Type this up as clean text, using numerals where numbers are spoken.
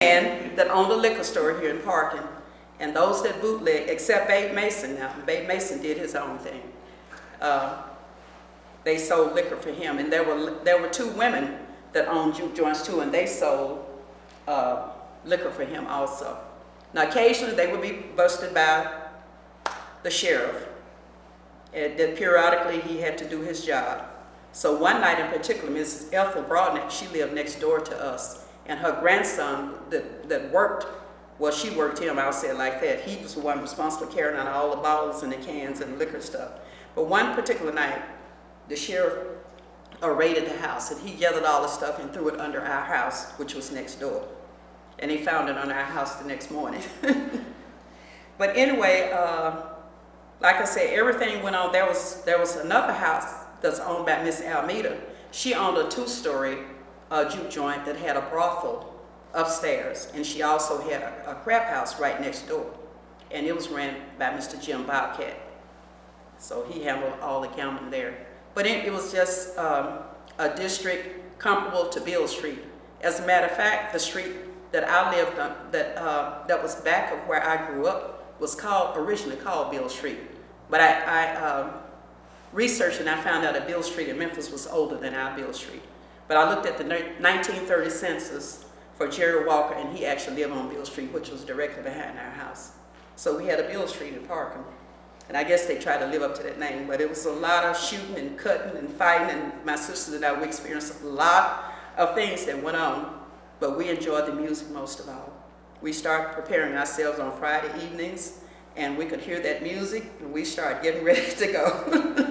man that owned a liquor store here in Parkin, and those that bootleg, except Babe Mason now. Babe Mason did his own thing. They sold liquor for him, and there were two women that owned juke joints too, and they sold liquor for him also. Now occasionally they would be busted by the sheriff, and then periodically he had to do his job. So one night in particular, Mrs. Ethel Broadneck, she lived next door to us, and her grandson that worked, well, she worked him, I'll say it like that. He was the one responsible for carrying out all the bottles and the cans and liquor stuff. But one particular night, the sheriff raided the house, and he gathered all the stuff and threw it under our house, which was next door. And he found it on our house the next morning. But anyway, like I said, everything went on. There was another house that's owned by Miss Almeida. She owned a two-story juke joint that had a brothel upstairs, and she also had a crab house right next door, and it was ran by Mr. Jim Bobcat. So he handled all the gambling there. But it was just a district comparable to Beale Street. As a matter of fact, the street that I lived on, that was back of where I grew up, was originally called Beale Street. But I researched, and I found out that Beale Street in Memphis was older than our Beale Street. But I looked at the 1930 census for Jerry Walker, and he actually lived on Beale Street, which was directly behind our house. So we had a Beale Street in Parkin. And I guess they tried to live up to that name, but it was a lot of shooting and cutting and fighting, and my sisters and I, we experienced a lot of things that went on, but we enjoyed the music most of all. We started preparing ourselves on Friday evenings, and we could hear that music, and we started getting ready to go.